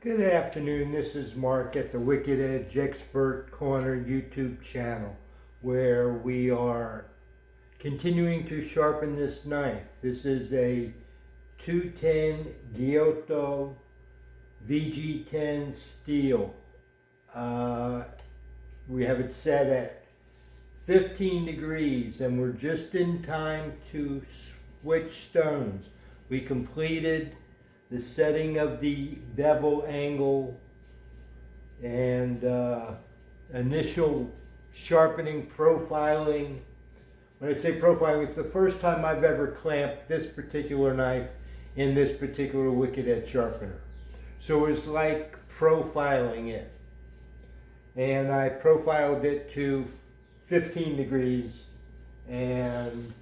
Good afternoon, this is Mark at the Wicked Edge Expert Corner YouTube channel, where we are continuing to sharpen this knife. This is a 210 Gyuto VG10 steel. We have it set at 15 degrees and we're just in time to switch stones. We completed the setting of the bevel angle and initial sharpening, profiling. When I say profiling, it's the first time I've ever clamped this particular knife in this particular Wicked Edge sharpener. So it's like profiling it. And I profiled it to 15 degrees and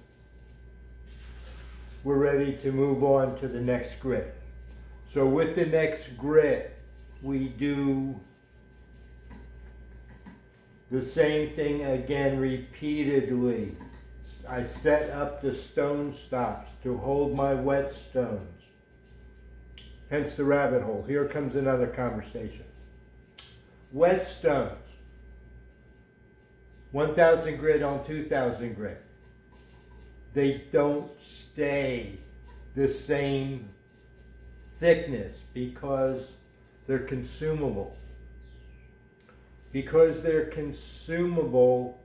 we're ready to move on to the next grit. So with the next grit, we do the same thing again repeatedly. I set up the stone stops to hold my whetstones. Hence the rabbit hole. Here comes another conversation. Whetstones. 1000 grit on 2000 grit. They don't stay the same thickness because they're consumable. Because they're consumable,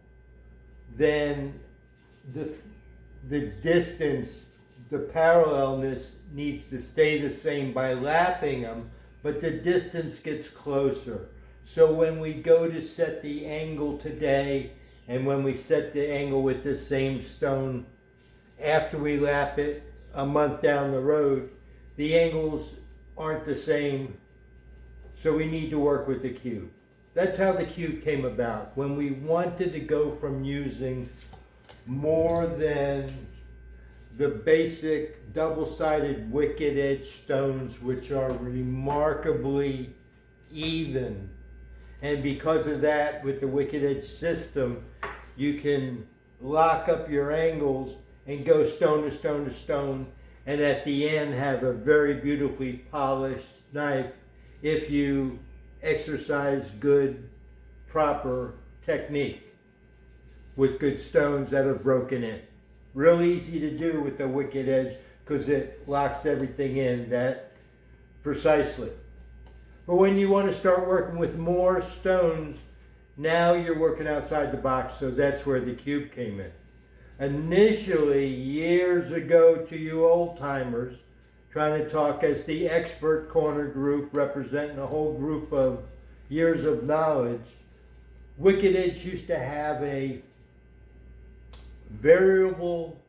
then the distance, the parallelness needs to stay the same by lapping them, but the distance gets closer. So when we go to set the angle today, and when we set the angle with the same stone, after we lap it a month down the road, the angles aren't the same, so we need to work with the cube. That's how the cube came about. When we wanted to go from using more than the basic double-sided Wicked Edge stones, which are remarkably even, and because of that, with the Wicked Edge system, you can lock up your angles and go stone to stone to stone, and at the end have a very beautifully polished knife if you exercise good, proper technique with good stones that are broken in. Real easy to do with the Wicked Edge because it locks everything in that precisely. But when you want to start working with more stones, now you're working outside the box, so that's where the cube came in. Initially, years ago, to you old timers, trying to talk as the expert corner group representing a whole group of years of knowledge, Wicked Edge used to have a variable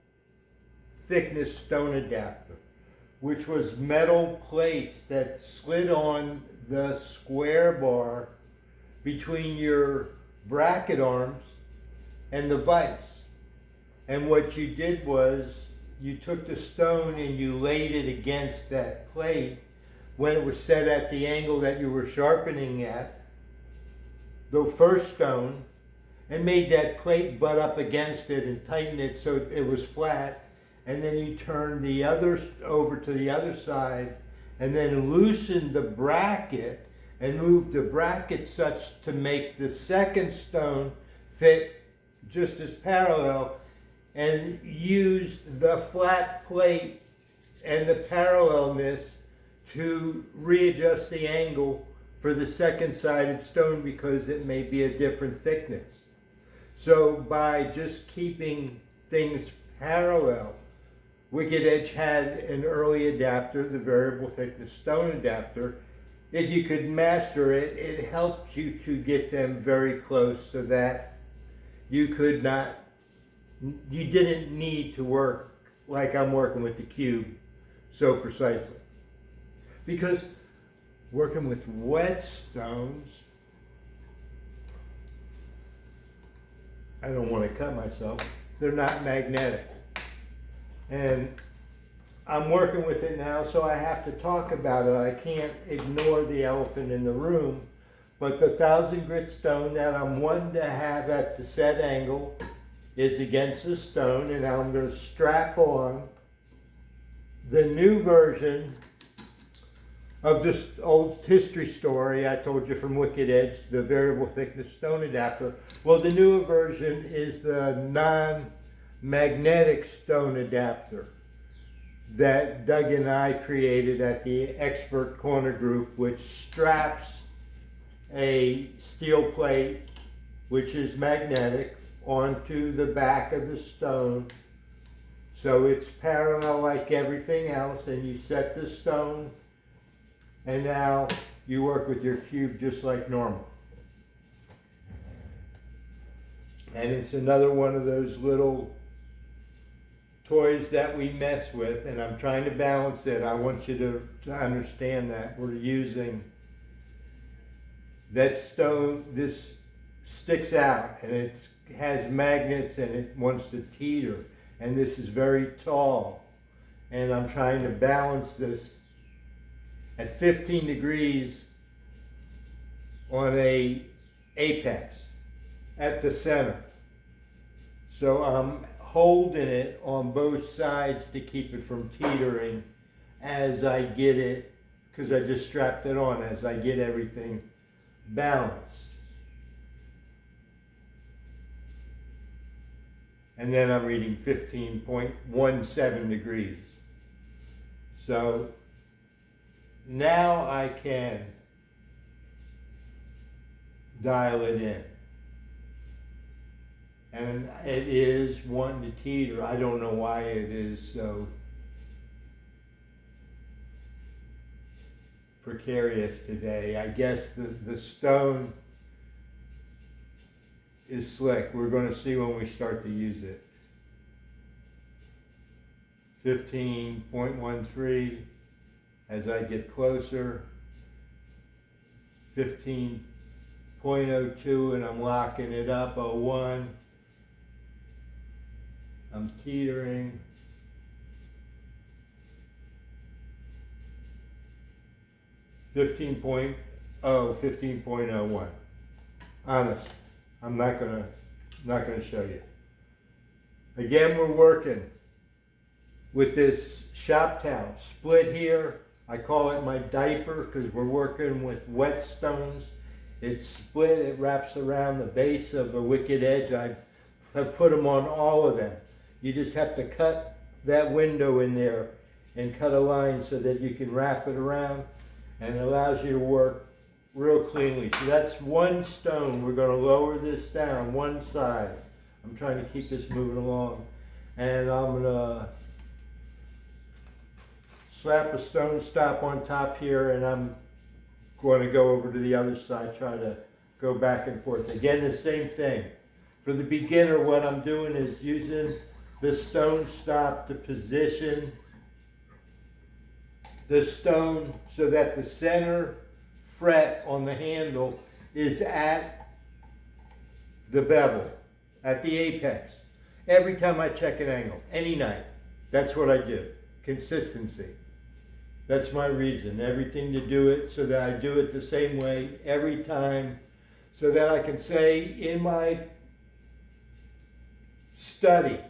thickness stone adapter, which was metal plates that slid on the square bar between your bracket arms and the vise. And what you did was you took the stone and you laid it against that plate when it was set at the angle that you were sharpening at, the first stone, and made that plate butt up against it and tighten it so it was flat. And then you turned the other over to the other side and then loosened the bracket and moved the bracket such to make the second stone fit just as parallel, and used the flat plate and the parallelness to readjust the angle for the second sided stone because it may be a different thickness. So by just keeping things parallel, Wicked Edge had an early adapter, the variable thickness stone adapter. If you could master it, it helped you to get them very close so that you didn't need to work like I'm working with the cube so precisely. Because working with whetstones, I don't want to cut myself, they're not magnetic. And I'm working with it now, so I have to talk about it. I can't ignore the elephant in the room. But the 1000 grit stone that I'm wanting to have at the set angle is against the stone, and now I'm going to strap on the new version of this old history story I told you from Wicked Edge, the variable thickness stone adapter. Well, the newer version is the non-magnetic stone adapter that Doug and I created at the Expert Corner Group, which straps a steel plate, which is magnetic, onto the back of the stone. So it's parallel like everything else, and you set the stone, and now you work with your cube just like normal. And it's another one of those little toys that we mess with, and I'm trying to balance it. I want you to understand that we're using that stone. This sticks out, and it has magnets, and it wants to teeter, and this is very tall, and I'm trying to balance this at 15 degrees on a apex at the center. So I'm holding it on both sides to keep it from teetering as I get it, because I just strapped it on, as I get everything balanced. And then I'm reading 15.17 degrees. So now I can dial it in. And it is wanting to teeter. I don't know why it is so precarious today. I guess the stone is slick. We're going to see when we start to use it. 15.13 as I get closer. 15.02 and I'm locking it up. 01. I'm teetering. 15.01. Honest. I'm not gonna show you. Again, we're working with this Shapton split here. I call it my diaper because we're working with whetstones. It's split, it wraps around the base of the Wicked Edge. I have put them on all of them. You just have to cut that window in there and cut a line so that you can wrap it around, and it allows you to work real cleanly. So that's one stone. We're going to lower this down one side. I'm trying to keep this moving along, and I'm going to slap a stone stop on top here, and I'm going to go over to the other side, try to go back and forth. Again, the same thing. For the beginner, what I'm doing is using the stone stop to position the stone so that the center fret on the handle is at the bevel, at the apex. Every time I check an angle, any night, that's what I do. Consistency. That's my reason. Everything to do it so that I do it the same way every time, so that I can say in my study,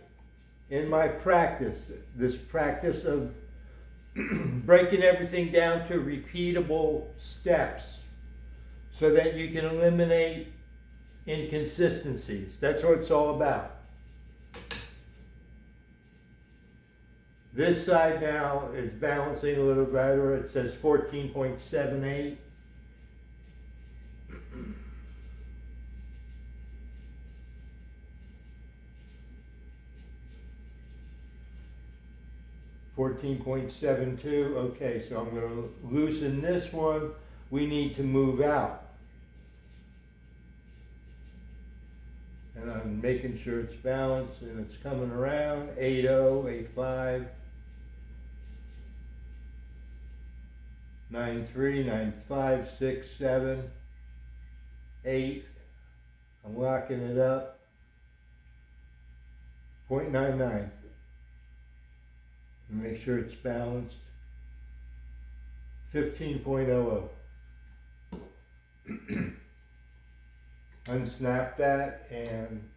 in my practice, this practice of breaking everything down to repeatable steps so that you can eliminate inconsistencies. That's what it's all about. This side now is balancing a little better. It says 14.78. .72. Okay, so I'm going to loosen this one. We need to move out. And I'm making sure it's balanced and it's coming around. 80, 85, 93, 95, 6, 7, 8. I'm locking it up. 0.99. Make sure it's balanced. 15.00. Unsnap that and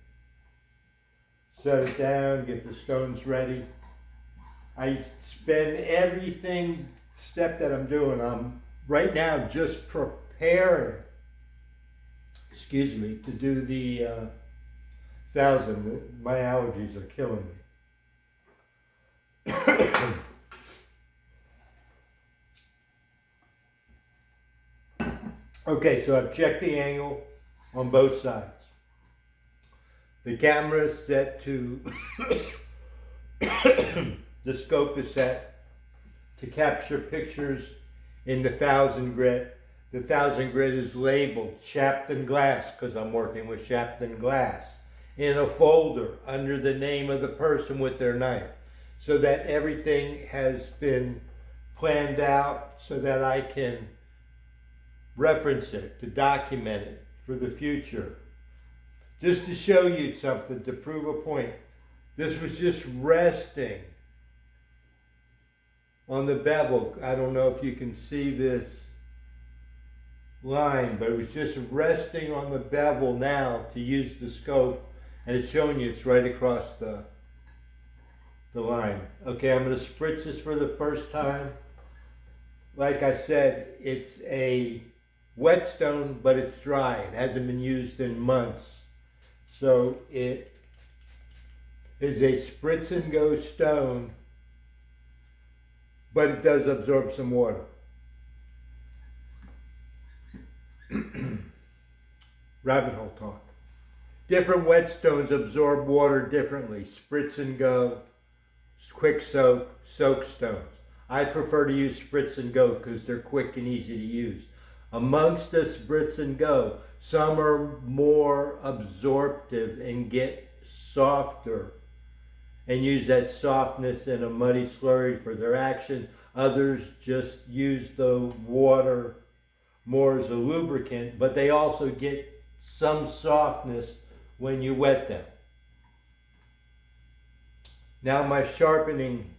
set it down, get the stones ready. I spend everything step that I'm doing, I'm right now just preparing, excuse me, to do the 1,000. My allergies are killing me. Okay, so I've checked the angle on both sides. The camera is set to, the scope is set to capture pictures in the 1,000 grit. The 1,000 grit is labeled Shapton Glass because I'm working with Shapton Glass in a folder under the name of the person with their knife, so that everything has been planned out so that I can reference it, to document it for the future. Just to show you something, to prove a point. This was just resting on the bevel. I don't know if you can see this line, but it was just resting on the bevel now to use the scope, and it's showing you it's right across the line. Okay, I'm going to spritz this for the first time. Like I said, it's a whetstone, but it's dry. It hasn't been used in months. So it is a spritz and go stone, but it does absorb some water. Rabbit hole talk. Different whetstones absorb water differently. Spritz and go, quick soak, soak stones. I prefer to use spritz and go because they're quick and easy to use. Amongst the spritz and go, some are more absorptive and get softer and use that softness in a muddy slurry for their action. Others just use the water more as a lubricant, but they also get some softness when you wet them. Now my sharpening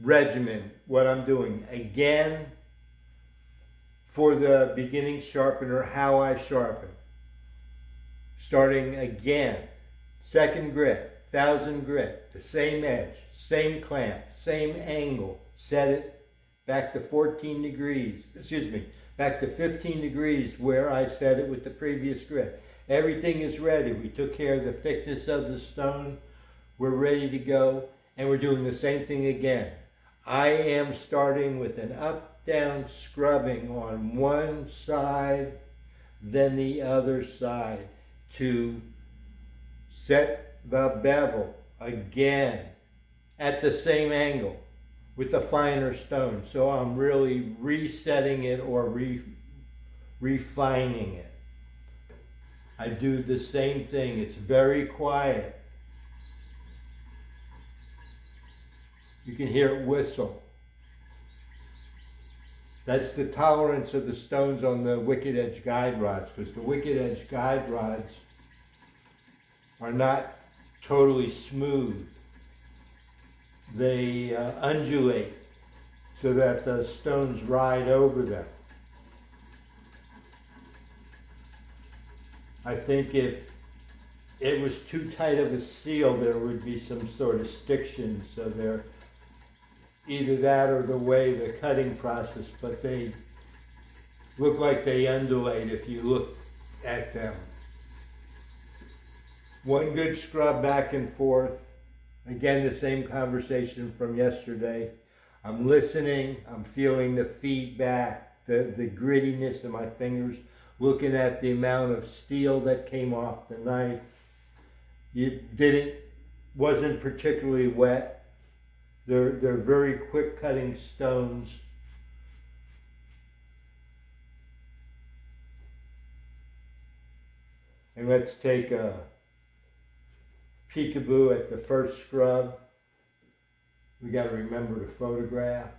regimen, what I'm doing, again, for the beginning sharpener, how I sharpen. Starting again, second grit, 1,000 grit, the same edge, same clamp, same angle, set it back to 14 degrees, back to 15 degrees where I set it with the previous grit. Everything is ready. We took care of the thickness of the stone. We're ready to go, and we're doing the same thing again. I am starting with an up-down scrubbing on one side, then the other side to set the bevel again at the same angle with the finer stone. So I'm really resetting it or refining it. I do the same thing. It's very quiet. You can hear it whistle. That's the tolerance of the stones on the Wicked Edge guide rods, because the Wicked Edge guide rods are not totally smooth. They undulate so that the stones ride over them. I think if it was too tight of a seal, there would be some sort of stiction, so they're either that or the way the cutting process, but they look like they undulate if you look at them. One good scrub back and forth. Again, the same conversation from yesterday. I'm listening, I'm feeling the feedback, the grittiness of my fingers, looking at the amount of steel that came off the knife. It wasn't particularly wet. They're very quick cutting stones. And let's take a peekaboo at the first scrub. We got to remember to photograph.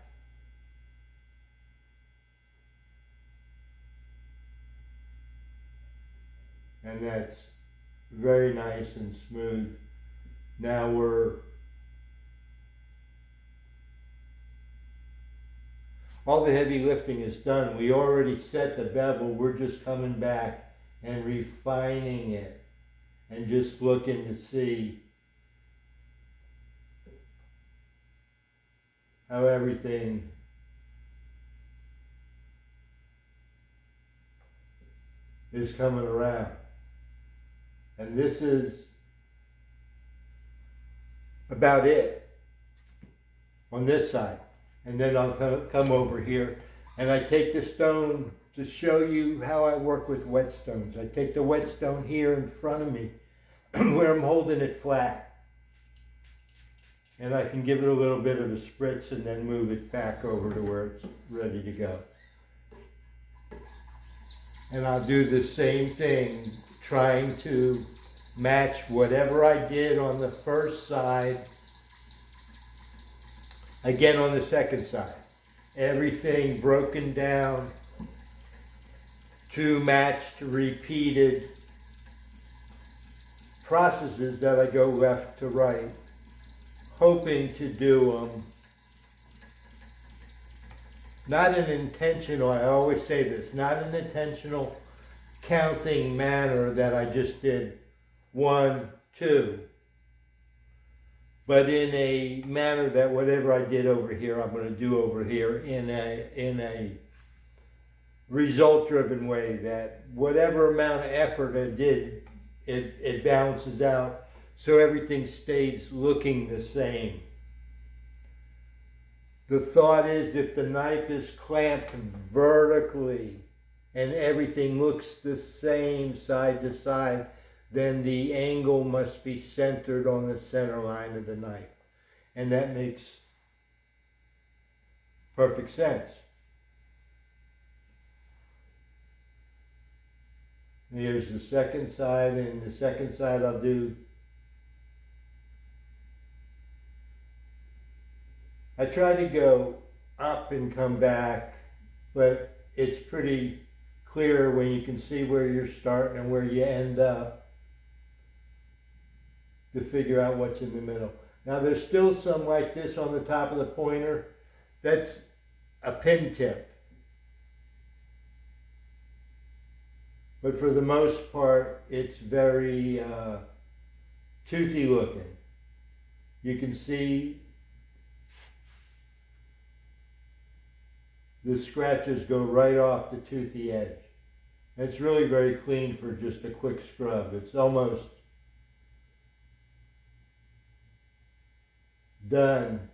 And that's very nice and smooth. Now all the heavy lifting is done. We already set the bevel. We're just coming back and refining it and just looking to see how everything is coming around. And this is about it on this side. And then I'll come over here and I take the stone to show you how I work with whetstones. I take the whetstone here in front of me where I'm holding it flat. And I can give it a little bit of a spritz and then move it back over to where it's ready to go. And I'll do the same thing, trying to match whatever I did on the first side, again on the second side. Everything broken down to matched, repeated processes that I go left to right, hoping to do them. Not an intentional, I always say this, not an intentional counting manner that I just did 1, 2. But in a manner that whatever I did over here, I'm going to do over here in a result-driven way, that whatever amount of effort I did, it balances out so everything stays looking the same. The thought is, if the knife is clamped vertically and everything looks the same side to side, then the angle must be centered on the center line of the knife. And that makes perfect sense. Here's the second side, and the second side I'll do. I try to go up and come back, but it's pretty clear when you can see where you're starting and where you end up to figure out what's in the middle. Now there's still some like this on the top of the pointer. That's a pin tip. But for the most part, it's very toothy looking. You can see the scratches go right off the toothy edge. And it's really very clean for just a quick scrub. It's almost done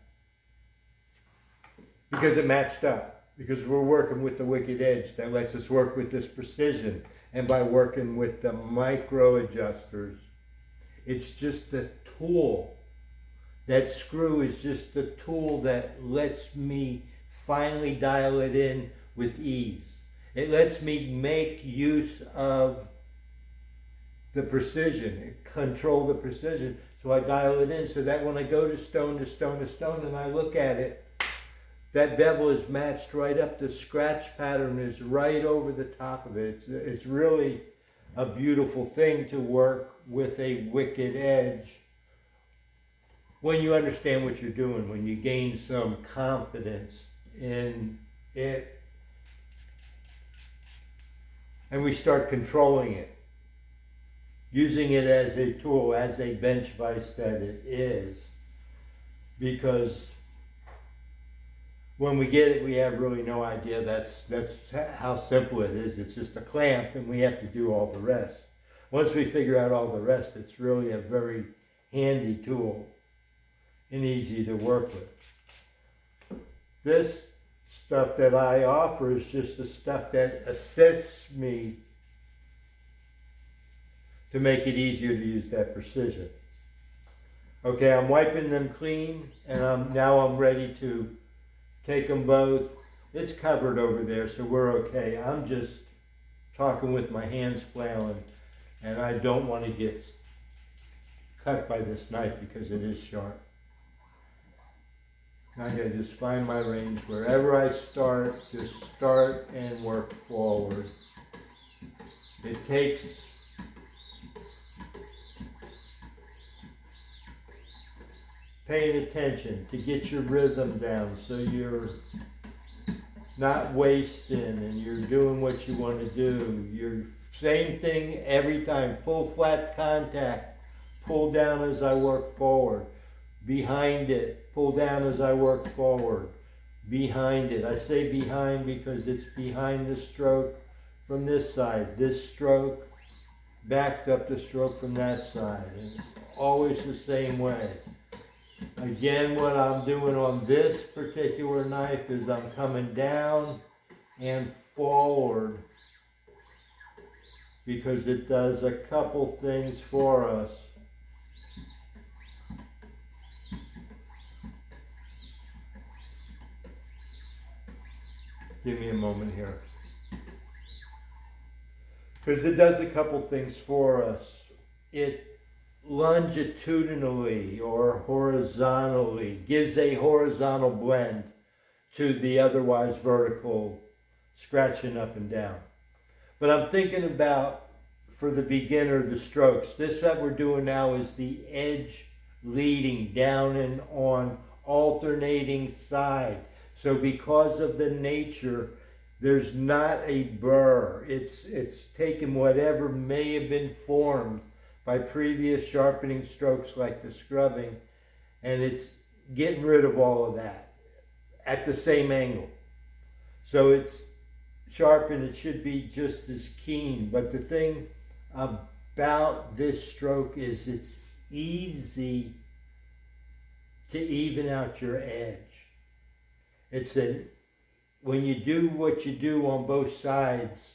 because it matched up. Because we're working with the Wicked Edge that lets us work with this precision. And by working with the micro adjusters, it's just the tool. That screw is just the tool that lets me finally dial it in with ease. It lets me make use of the precision, control the precision. So I dial it in so that when I go to stone to stone to stone and I look at it, that bevel is matched right up. The scratch pattern is right over the top of it. It's really a beautiful thing to work with a Wicked Edge when you understand what you're doing, when you gain some confidence in it, and we start controlling it, using it as a tool, as a bench vise that it is, because when we get it, we have really no idea that's how simple it is. It's just a clamp and we have to do all the rest. Once we figure out all the rest, it's really a very handy tool and easy to work with. This stuff that I offer is just the stuff that assists me to make it easier to use that precision. Okay, I'm wiping them clean and now I'm ready to take them both. It's covered over there, so we're okay. I'm just talking with my hands flailing, and I don't want to get cut by this knife because it is sharp. Now I gotta just find my range. Wherever I start, just start and work forward. It takes paying attention to get your rhythm down so you're not wasting and you're doing what you want to do. You're same thing every time. Full flat contact. Pull down as I work forward. Behind it. Pull down as I work forward. Behind it. I say behind because it's behind the stroke from this side, this stroke backed up the stroke from that side, and always the same way. Again, what I'm doing on this particular knife is I'm coming down and forward because it does a couple things for us. Give me a moment here. Because it does a couple things for us. It longitudinally or horizontally gives a horizontal blend to the otherwise vertical scratching up and down. But I'm thinking about, for the beginner, the strokes. This that we're doing now is the edge leading down and on alternating side. So because of the nature, there's not a burr. It's taken whatever may have been formed by previous sharpening strokes like the scrubbing, and it's getting rid of all of that at the same angle. So it's sharpened, it should be just as keen. But the thing about this stroke is it's easy to even out your edge. When you do what you do on both sides,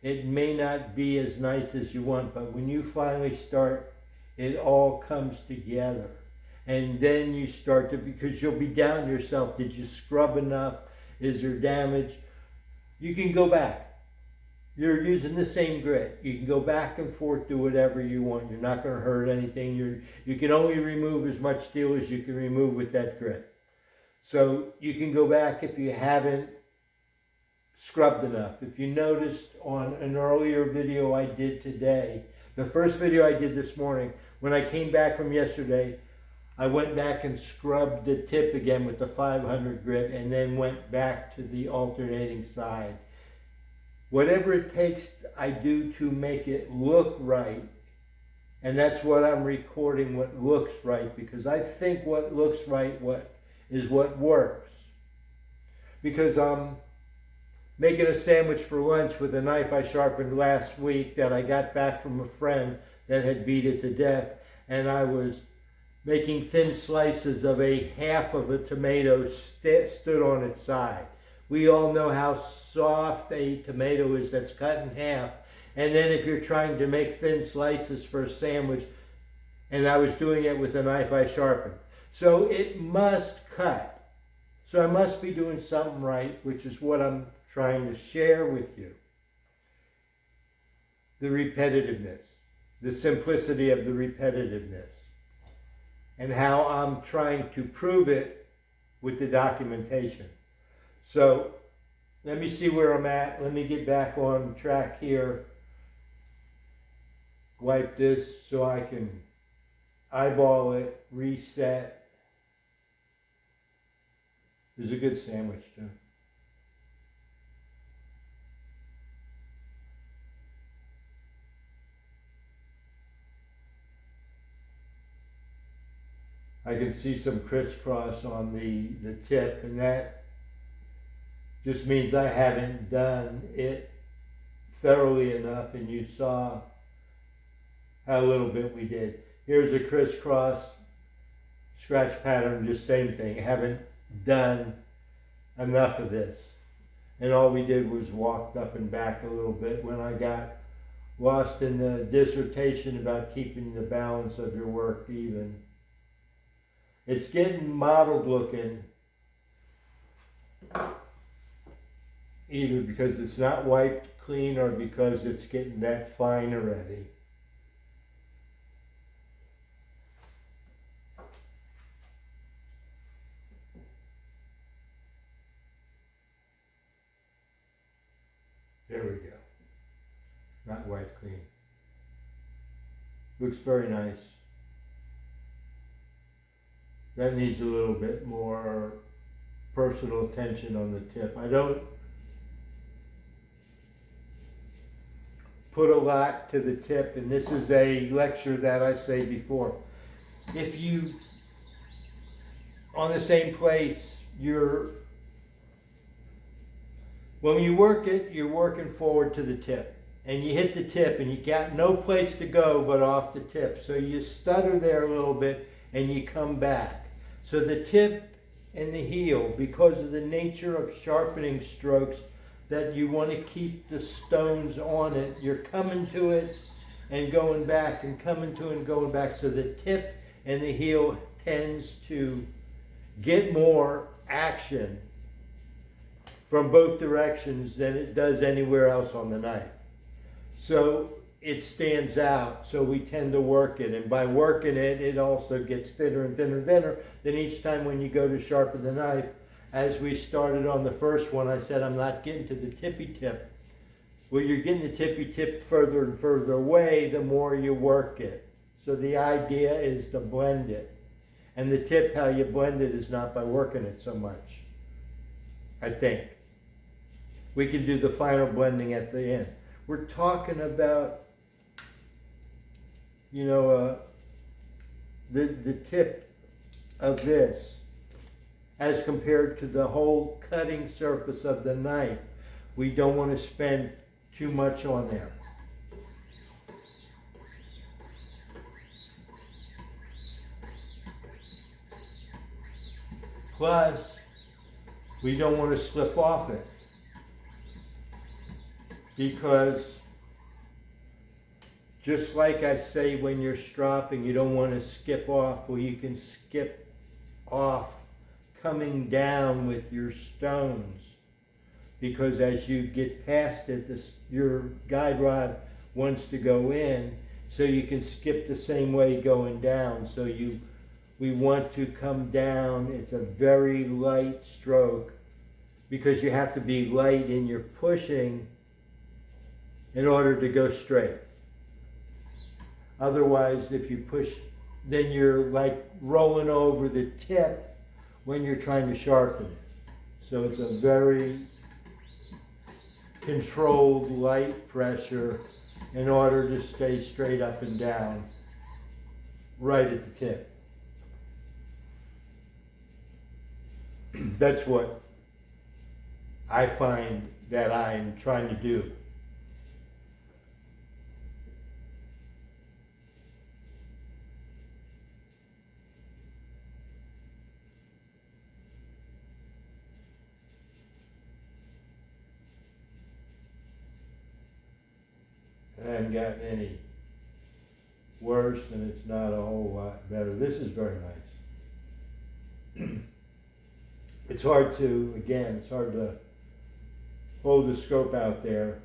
it may not be as nice as you want, but when you finally start, it all comes together. And then you start to, because you'll be down to yourself, did you scrub enough? Is there damage? You can go back. You're using the same grit. You can go back and forth, do whatever you want. You're not going to hurt anything. You can only remove as much steel as you can remove with that grit. So you can go back if you haven't scrubbed enough. If you noticed on an earlier video I did today, the first video I did this morning, when I came back from yesterday, I went back and scrubbed the tip again with the 500 grit and then went back to the alternating side. Whatever it takes, I do to make it look right. And that's what I'm recording, what looks right, because I think what looks right is what works. Because I'm making a sandwich for lunch with a knife I sharpened last week that I got back from a friend that had beat it to death. And I was making thin slices of a half of a tomato stood on its side. We all know how soft a tomato is that's cut in half. And then if you're trying to make thin slices for a sandwich, and I was doing it with a knife I sharpened. So it must cut. So I must be doing something right, which is what I'm trying to share with you. The repetitiveness, the simplicity of the repetitiveness, and how I'm trying to prove it with the documentation. So let me see where I'm at. Let me get back on track here. Wipe this so I can eyeball it, reset. This is a good sandwich too. I can see some crisscross on the tip, and that just means I haven't done it thoroughly enough, and you saw how little bit we did. Here's a crisscross scratch pattern, just same thing. I haven't done enough of this. And all we did was walked up and back a little bit when I got lost in the dissertation about keeping the balance of your work even. It's getting mottled looking, either because it's not wiped clean or because it's getting that fine already. There we go. Not wiped clean. Looks very nice. That needs a little bit more personal attention on the tip. I don't put a lot to the tip, and this is a lecture that I say before. If you, on the same place, you're When you work it, you're working forward to the tip. And you hit the tip and you got no place to go but off the tip. So you stutter there a little bit and you come back. So the tip and the heel, because of the nature of sharpening strokes, that you want to keep the stones on it. You're coming to it and going back and coming to it and going back. So the tip and the heel tends to get more action from both directions than it does anywhere else on the knife. So it stands out, so we tend to work it. And by working it, it also gets thinner and thinner and thinner. Then each time when you go to sharpen the knife, as we started on the first one, I said I'm not getting to the tippy tip. Well, you're getting the tippy tip further and further away the more you work it. So the idea is to blend it. And the tip, how you blend it, is not by working it so much, I think. We can do the final blending at the end. We're talking about, you know, the tip of this as compared to the whole cutting surface of the knife. We don't want to spend too much on there. Plus, we don't want to slip off it, because just like I say when you're stropping, you don't want to skip off. Well, you can skip off coming down with your stones, because as you get past it, your guide rod wants to go in, so you can skip the same way going down. So we want to come down. It's a very light stroke, because you have to be light in your pushing in order to go straight. Otherwise, if you push, then you're like rolling over the tip when you're trying to sharpen it. So it's a very controlled light pressure in order to stay straight up and down right at the tip. That's what I find that I'm trying to do. I haven't gotten any worse, and it's not a whole lot better. This is very nice. It's hard to, again, it's hard to hold the scope out there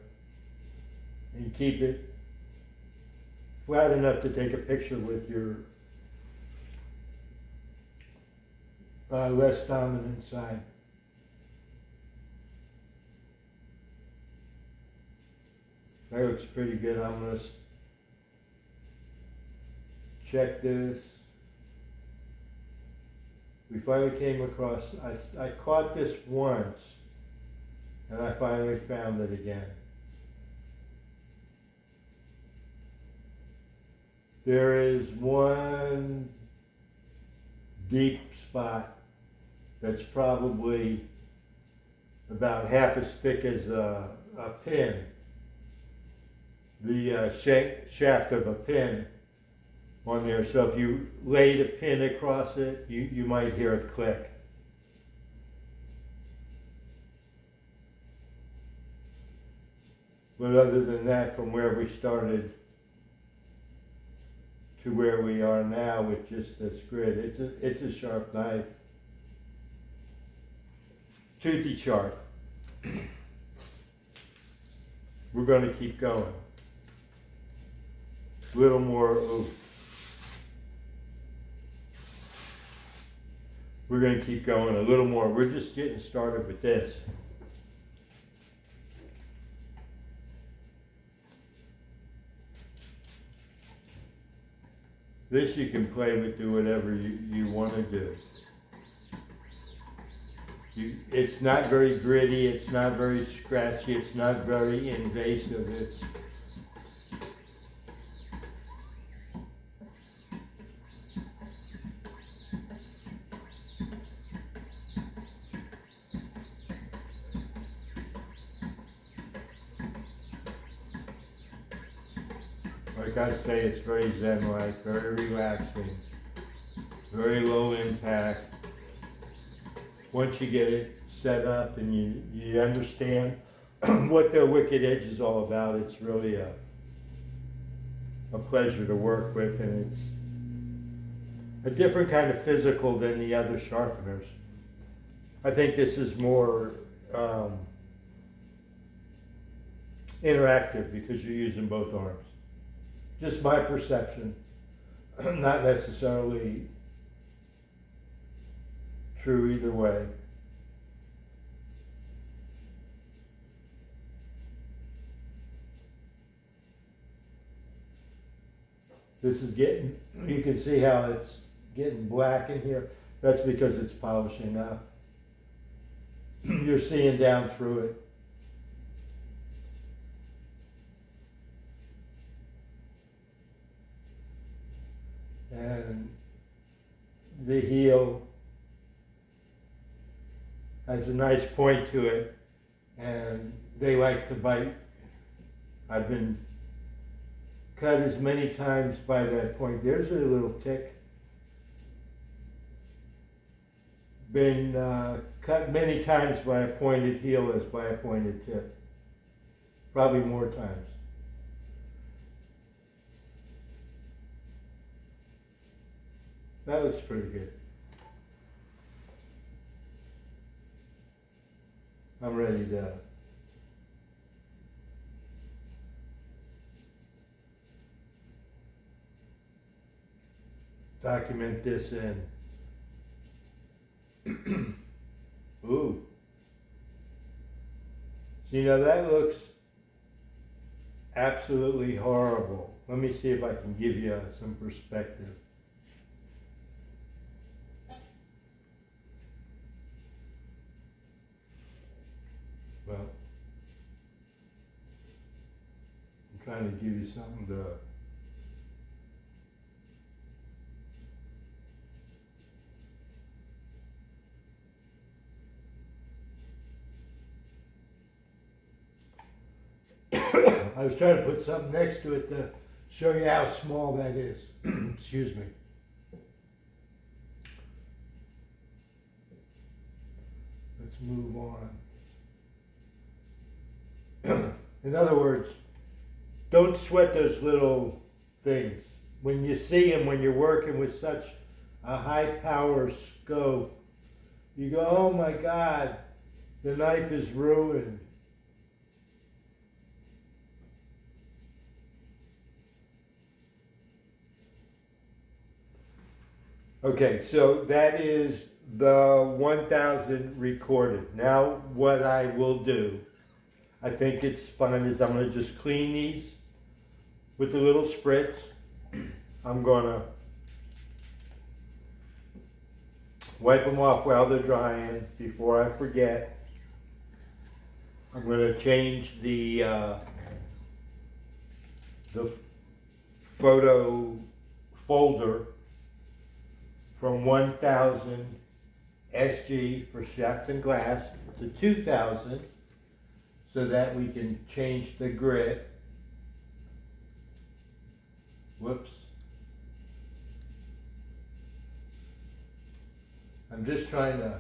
and keep it flat enough to take a picture with your less dominant side. That looks pretty good. I'm going to check this. We finally came across, I caught this once, and I finally found it again. There is one deep spot that's probably about half as thick as a pin, the shaft of a pin on there. So if you laid a pin across it, you might hear it click. But other than that, from where we started to where we are now with just this grid, it's a sharp knife. Toothy sharp. We're going to keep going. A little more. We're going to keep going a little more. We're just getting started with this. This you can play with, do whatever you want to do. It's not very gritty, it's not very scratchy, it's not very invasive. Like I say, it's very zen-like, very relaxing, very low impact. Once you get it set up and you understand what the Wicked Edge is all about, it's really a pleasure to work with, and it's a different kind of physical than the other sharpeners. I think this is more interactive because you're using both arms. Just my perception, not necessarily true either way. This is getting, you can see how it's getting black in here. That's because it's polishing up. You're seeing down through it. And the heel has a nice point to it, and they like to bite. I've been cut as many times by that point. There's a little tick. Been cut many times by a pointed heel as by a pointed tip. Probably more times. That looks pretty good. I'm ready to document this in. Ooh. See, now that looks absolutely horrible. Let me see if I can give you some perspective. Well, I'm trying to give you something to I was trying to put something next to it to show you how small that is. Excuse me. Let's move on. In other words, don't sweat those little things. When you see them, when you're working with such a high power scope, you go, oh my God, the knife is ruined. Okay, so that is the 1000 recorded. Now what I will do, I think it's fun, is I'm going to just clean these with the little spritz. I'm going to wipe them off while they're drying before I forget. I'm going to change the photo folder from 1000 SG for Shapton Glass to 2000 so that we can change the grit. Whoops. I'm just trying to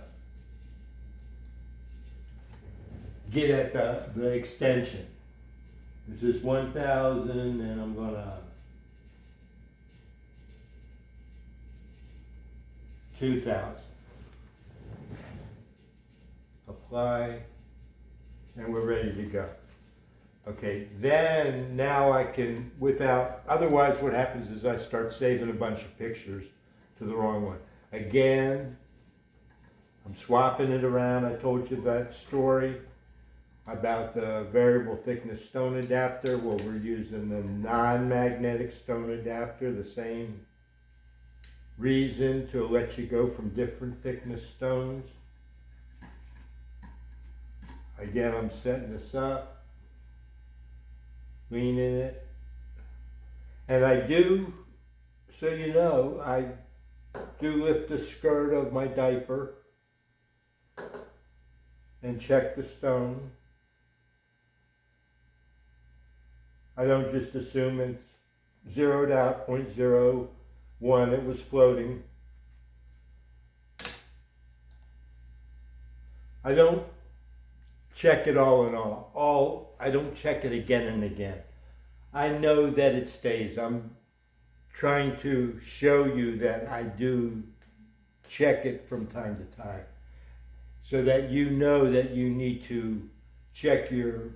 get at the extension. This is 1000 and I'm gonna 2000. Apply, and we're ready to go. Okay, then now I can, otherwise what happens is I start saving a bunch of pictures to the wrong one. Again, I'm swapping it around. I told you that story about the variable thickness stone adapter. Well, we're using the non-magnetic stone adapter, the same reason to let you go from different thickness stones. Again, I'm setting this up, cleaning it, and I do, so you know, I do lift the skirt of my diaper and check the stone. I don't just assume it's zeroed out 0.01, it was floating. I don't check it all in all. I don't check it again and again. I know that it stays. I'm trying to show you that I do check it from time to time, so that you know that you need to check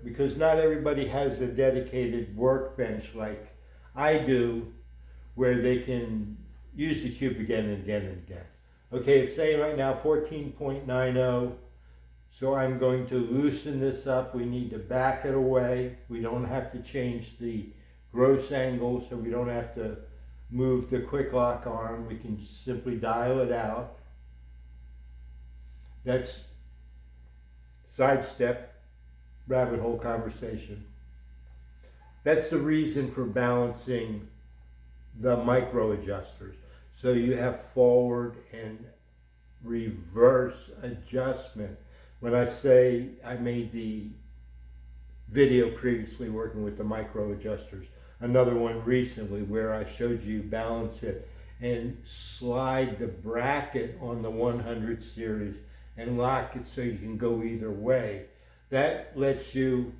because not everybody has a dedicated workbench like I do, where they can use the cube again and again and again. Okay, it's saying right now 14.90, so I'm going to loosen this up. We need to back it away. We don't have to change the gross angle, so we don't have to move the quick lock arm. We can simply dial it out. That's sidestep, rabbit hole conversation. That's the reason for balancing the micro adjusters. So you have forward and reverse adjustment. When I say I made the video previously working with the micro adjusters, another one recently where I showed you balance it and slide the bracket on the 100 series and lock it so you can go either way. That lets you,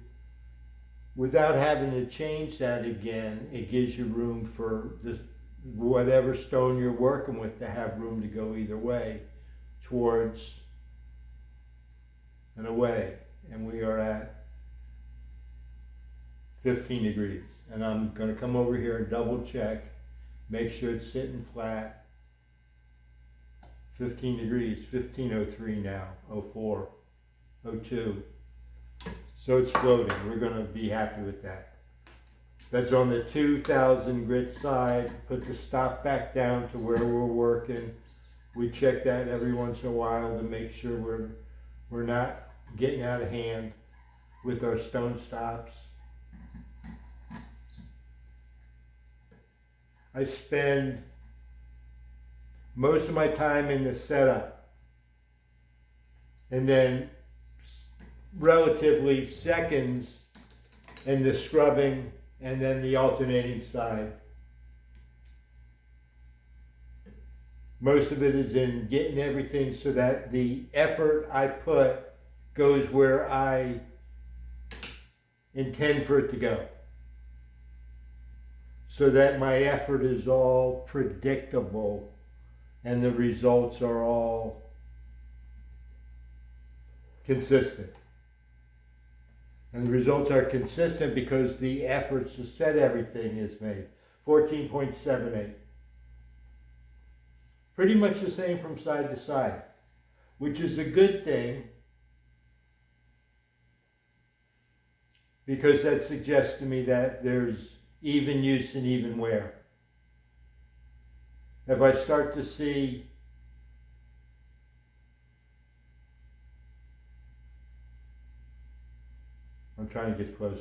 without having to change that again, it gives you room for whatever stone you're working with to have room to go either way, towards and away. And we are at 15 degrees. And I'm going to come over here and double check, make sure it's sitting flat. 15 degrees, 1503 now, 04, 02. So it's floating. We're going to be happy with that. That's on the 2000 grit side. Put the stop back down to where we're working. We check that every once in a while to make sure we're not getting out of hand with our stone stops. I spend most of my time in the setup, and then relatively seconds in the scrubbing, and then the alternating side. Most of it is in getting everything so that the effort I put goes where I intend for it to go, so that my effort is all predictable and the results are all consistent. And the results are consistent because the efforts to set everything is made. 14.78. Pretty much the same from side to side, which is a good thing, because that suggests to me that there's even use and even wear. If I start to see I'm trying to get closer.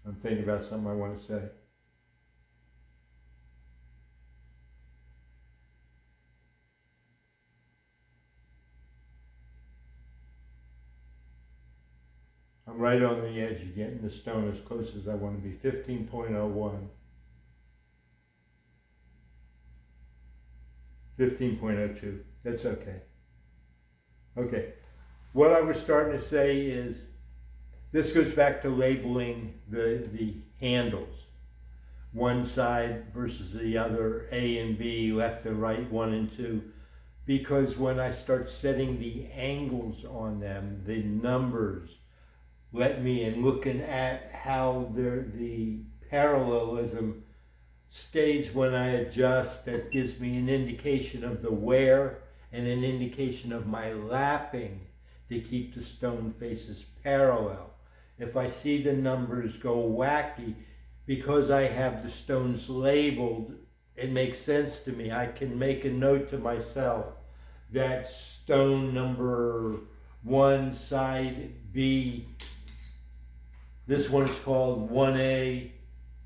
I'm thinking about something I want to say. I'm right on the edge of getting the stone as close as I want to be. 15.01. 15.02. That's okay. Okay. What I was starting to say is, this goes back to labeling the handles. One side versus the other, A and B, left and right, 1 and 2. Because when I start setting the angles on them, the numbers let me in, looking at how the parallelism stays when I adjust. That gives me an indication of the wear and an indication of my lapping to keep the stone faces parallel. If I see the numbers go wacky, because I have the stones labeled, it makes sense to me. I can make a note to myself that stone number 1, side B, this one is called 1A,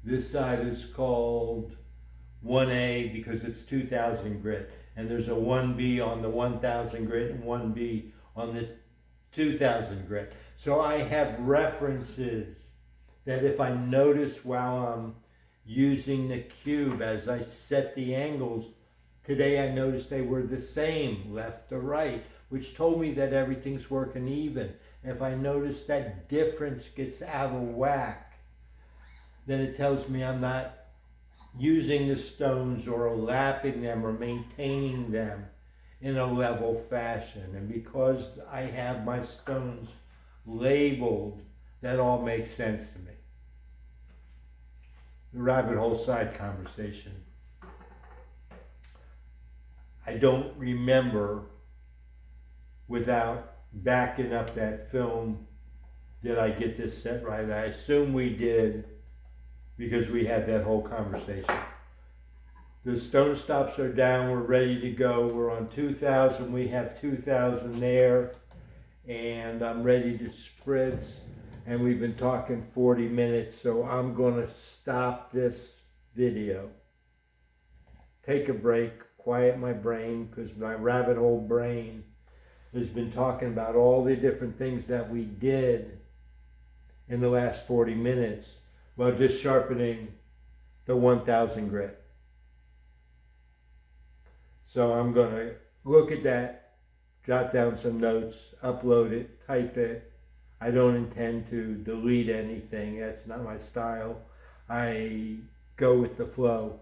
this side is called 1A because it's 2000 grit, and there's a 1B on the 1000 grit and 1B on the 2000 grit. So I have references that if I notice while I'm using the cube as I set the angles, today I noticed they were the same, left to right, which told me that everything's working even. If I notice that difference gets out of whack, then it tells me I'm not using the stones or lapping them or maintaining them in a level fashion. And because I have my stones labeled, that all makes sense to me. The rabbit hole side conversation. I don't remember, without backing up that film, did I get this set right? I assume we did, because we had that whole conversation. The stone stops are down, we're ready to go. We're on 2,000, we have 2,000 there, and I'm ready to spritz. And we've been talking 40 minutes, so I'm gonna stop this video, take a break, quiet my brain, because my rabbit hole brain has been talking about all the different things that we did in the last 40 minutes while just sharpening the 1000 grit. So I'm gonna look at that, jot down some notes, upload it, type it. I don't intend to delete anything. That's not my style. I go with the flow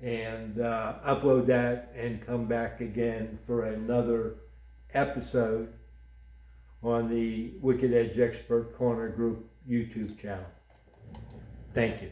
and upload that and come back again for another episode on the Wicked Edge Expert Corner Group YouTube channel. Thank you.